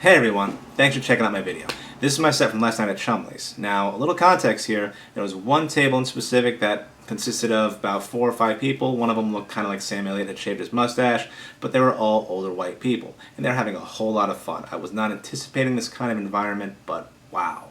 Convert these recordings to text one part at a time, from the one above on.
Hey everyone, thanks for checking out my video. This is my set from last night at Chumley's. Now, a little context here, there was one table in specific that consisted of about 4 or 5 people. One of them looked kind of like Sam Elliott, had shaved his mustache, but they were all older white people, and they were having a whole lot of fun. I was not anticipating this kind of environment, but wow,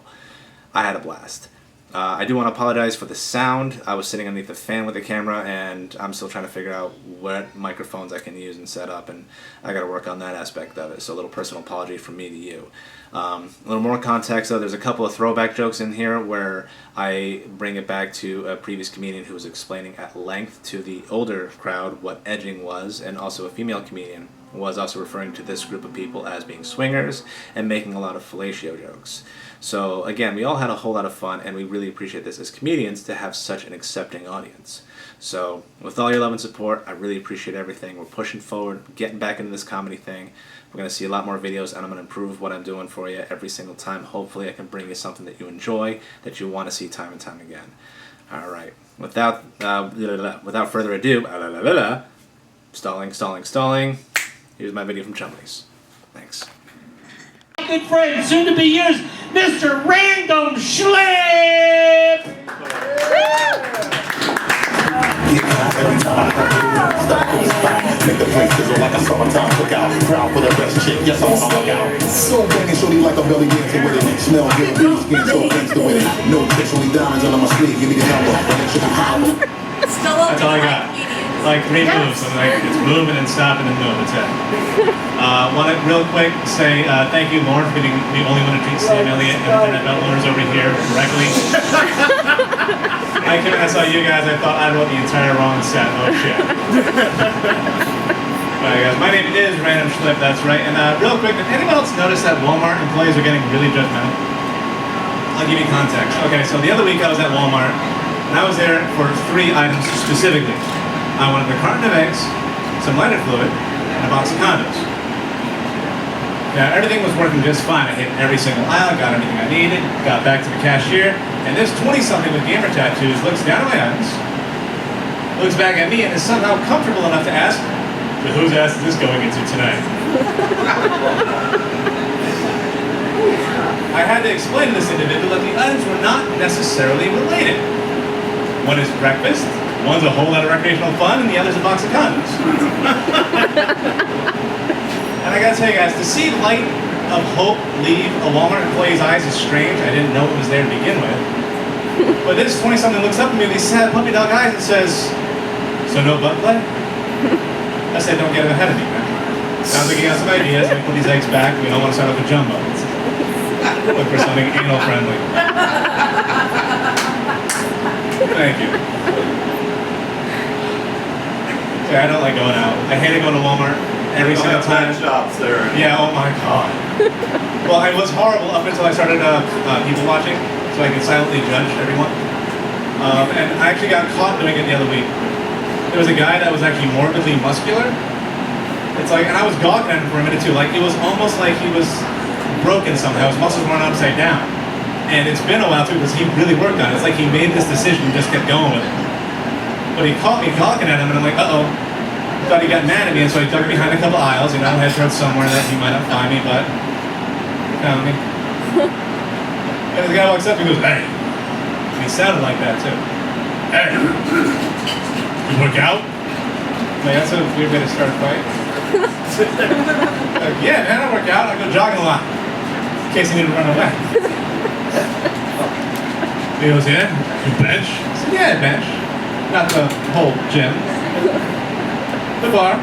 I had a blast. I do want to apologize for the sound. I was sitting underneath the fan with the camera, and I'm still trying to figure out what microphones I can use and set up, and I got to work on that aspect of it. So a little personal apology from me to you. A little more context though, there's a couple of throwback jokes in here where I bring it back to a previous comedian who was explaining at length to the older crowd what edging was, and also a female comedian was also referring to this group of people as being swingers and making a lot of fellatio jokes. So again, we all had a whole lot of fun, and we really appreciate this as comedians to have such an accepting audience. So with all your love and support, I really appreciate everything. We're pushing forward, getting back into this comedy thing. We're going to see a lot more videos, and I'm going to improve what I'm doing for you every single time. Hopefully I can bring you something that you enjoy, that you want to see time and time again. Alright, without further ado, stalling, here's my video from Chumley's. Thanks. Good friend, soon to be yours, Mr. Random Schlip! Make the place sizzle like a summertime cookout. Crowd for the best chick, yes, I'm on the out. So banging, shorty like a belly dancer with it. Smell good, beauty, skin so gangster with it. No tricks, only diamonds under my sleeve. Give me the number, That's all I got. Like 3 moves. I'm like, it's move and then stop and then move. That's it. Want to real quick say thank you, Lauren, for being the only one to treat Sam Elliott and Internet Belt owners over here correctly. When I saw you guys, I thought I wrote the entire wrong set. Oh shit. Alright guys, my name is Random Schlip, that's right. And real quick, did anyone else notice that Walmart employees are getting really judgmental? I'll give you context. Okay, so the other week I was at Walmart, and I was there for 3 items specifically. I wanted a carton of eggs, some lighter fluid, and a box of condoms. Now, everything was working just fine. I hit every single aisle, got everything I needed, got back to the cashier, and this 20-something with gamer tattoos looks down at my items, looks back at me, and is somehow comfortable enough to ask, "So whose ass is this going into tonight?" I had to explain to this individual that the items were not necessarily related. One is breakfast, one's a whole lot of recreational fun, and the other's a box of condoms. And I gotta tell you guys, to see light of hope leave a Walmart employee's eyes is strange. I didn't know it was there to begin with. But this 20-something looks up at me with these sad puppy dog eyes and says, "So no butt play?" I said, "Don't get ahead of me, man. Sounds like you got some ideas. Let me put these eggs back. We don't want to start up a jumbo. Look for something anal friendly." Thank you. Yeah, I don't like going out. I hate going to Walmart every single time. shops there. Yeah, oh my god. Well, it was horrible up until I started people watching, so I could silently judge everyone. And I actually got caught doing it the other week. There was a guy that was actually morbidly muscular. It's like, and I was gawking at him for a minute too. Like, it was almost like he was broken somehow. His muscles were upside down. And it's been a while too because he really worked on it. It's like he made this decision and just kept going with it. But he caught me gawking at him, and I'm like, uh-oh. Thought he got mad at me, and so he dug behind a couple aisles, you know, head towards somewhere that he might not find me, but he found me. And the guy walks up and goes, "Hey." And he sounded like that too. "Hey, you work out?" Like, that's a weird way to start a fight. Like, "Yeah, man, I work out. I go jogging a lot. In case you need to run away." He goes, "Yeah? You bench?" I said, "Yeah, I bench. Not the whole gym. The bar."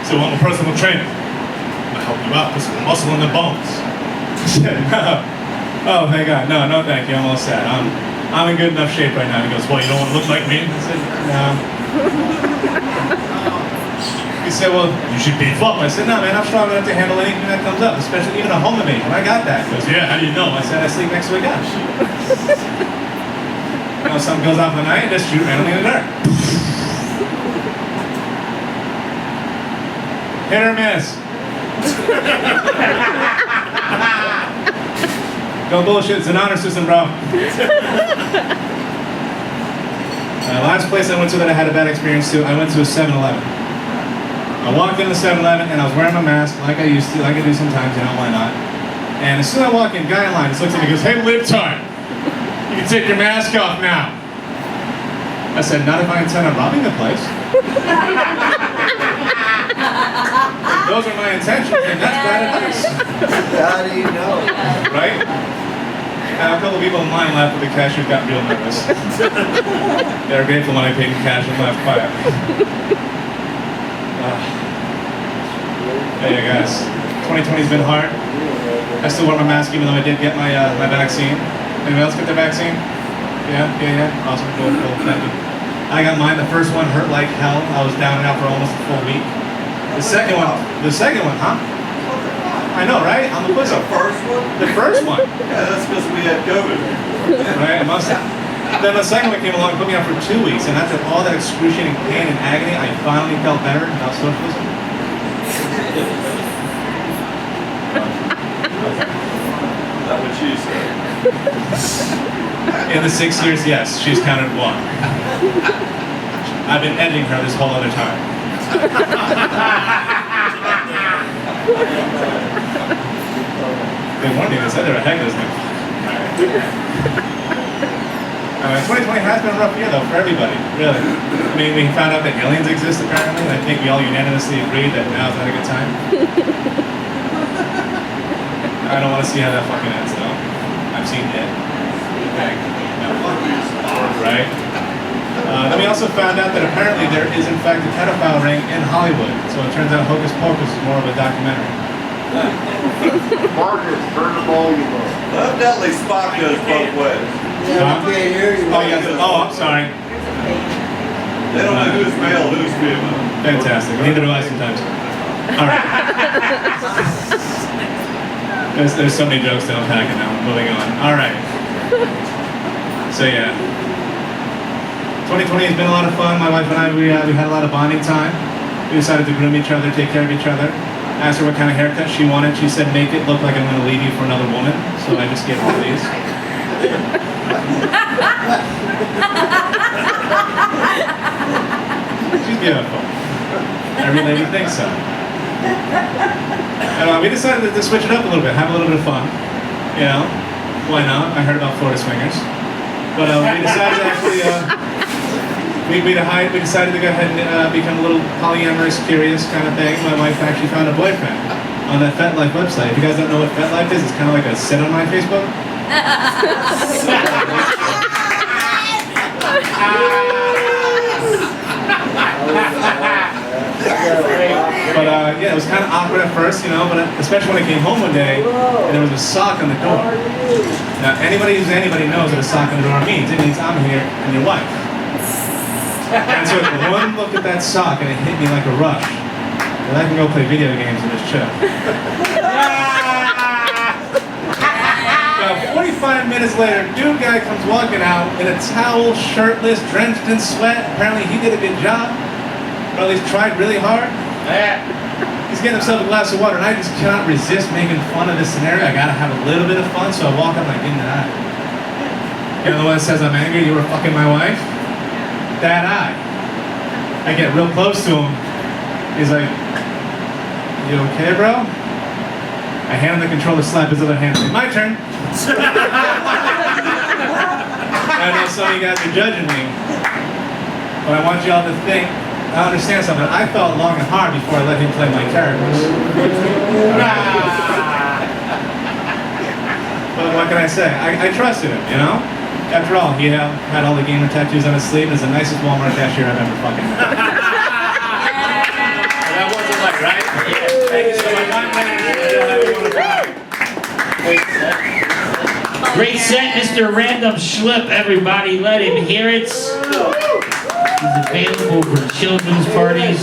"So I'm a personal trainer. I'll help you out, put some muscle in the bones." I said, "No. Oh, thank God. No, thank you. I'm all set. I'm in good enough shape right now." He goes, "Well, you don't want to look like me?" I said, "No." He said, "Well, you should beef up." I said, "No, man, I'm strong enough to handle anything that comes up, especially even a home invasion. I got that." He goes, "Yeah, how do you know?" I said, "I sleep next to a couch." You know, something goes off at night, just shoot randomly in the dark. Hit or miss. Don't bullshit, it's an honor system, bro. Last place I went to that I had a bad experience to, I went to a 7-Eleven. I walked into 7-Eleven and I was wearing my mask like I used to, like I do sometimes, you know, why not? And as soon as I walk in, guy in line just looks at me and goes, "Hey, libtard, you can take your mask off now." I said, "Not if I intend on robbing the place." Those are my intentions, and that's bad advice. How do you know? Right? Now, a couple of people in line left, but the cashier got real nervous. They were grateful when I paid in cash and left quietly. Hey guys, 2020's been hard. I still wear my mask even though I did get my my vaccine. Anybody else get their vaccine? Yeah? Awesome, cool, thank you. I got mine. The first one hurt like hell. I was down and out for almost a full week. The second one, huh? I know, right? On the pussy. The first one? The first one. Yeah, that's because we had COVID. Right, I must have. Then the second one came along and put me out for 2 weeks, and after all that excruciating pain and agony, I finally felt better about socialism. Is that what you said? In the 6 years, yes, she's counted 1. I've been editing her this whole other time. They warned me, they said they were hecklers. 2020 has been a rough year though for everybody, really. I mean, we found out that aliens exist apparently, and I think we all unanimously agreed that now's not a good time. I don't want to see how that fucking ends though. I've seen it. Right? Then we also found out that apparently there is in fact a pedophile ring in Hollywood. So it turns out Hocus Pocus is more of a documentary. Marcus, turn the volume up. Evidently Spock goes both ways. Huh? Oh, yeah. Oh, I'm sorry. They don't know who's male, who's female. Fantastic. Neither do I sometimes. All right. There's so many jokes to unpack and now I'm moving on. All right. So yeah. 2020 has been a lot of fun. My wife and I, we had a lot of bonding time. We decided to groom each other, take care of each other. I asked her what kind of haircut she wanted. She said, "Make it look like I'm going to leave you for another woman." So I just gave her these. She's beautiful. Every lady thinks so. And we decided to switch it up a little bit, have a little bit of fun. You know, why not? I heard about Florida swingers. But we decided to actually, we decided to go ahead and become a little polyamorous, curious kind of thing. My wife actually found a boyfriend on that FetLife website. If you guys don't know what FetLife is, it's kind of like a sit on my Facebook. But yeah, it was kind of awkward at first, you know, but especially when I came home one day and there was a sock on the door. Now, anybody who's anybody knows what a sock on the door means. It means I'm here and your wife. And so one look at that sock and it hit me like a rush. And I can go play video games and just chill. About 45 minutes later, dude guy comes walking out in a towel, shirtless, drenched in sweat. Apparently he did a good job. Or at least tried really hard. He's getting himself a glass of water, and I just cannot resist making fun of this scenario. I gotta have a little bit of fun, so I walk up like, "In that." You know the one that says, "I'm angry, you were fucking my wife?" That eye. I get real close to him. He's like, "You okay, bro?" I hand him the controller, slap his other hand, say, "My turn." I know some of you guys are judging me, but I want y'all to think, I understand something. I thought long and hard before I let him play my characters. But what can I say? I trusted him, you know? After all, he had all the gamer tattoos on his sleeve and is the nicest Walmart cashier I've ever fucking met. That wasn't like, right? Yeah. Thank you so much. Great set, Mr. Random Schlip, everybody. Let him hear it. He's available for children's parties.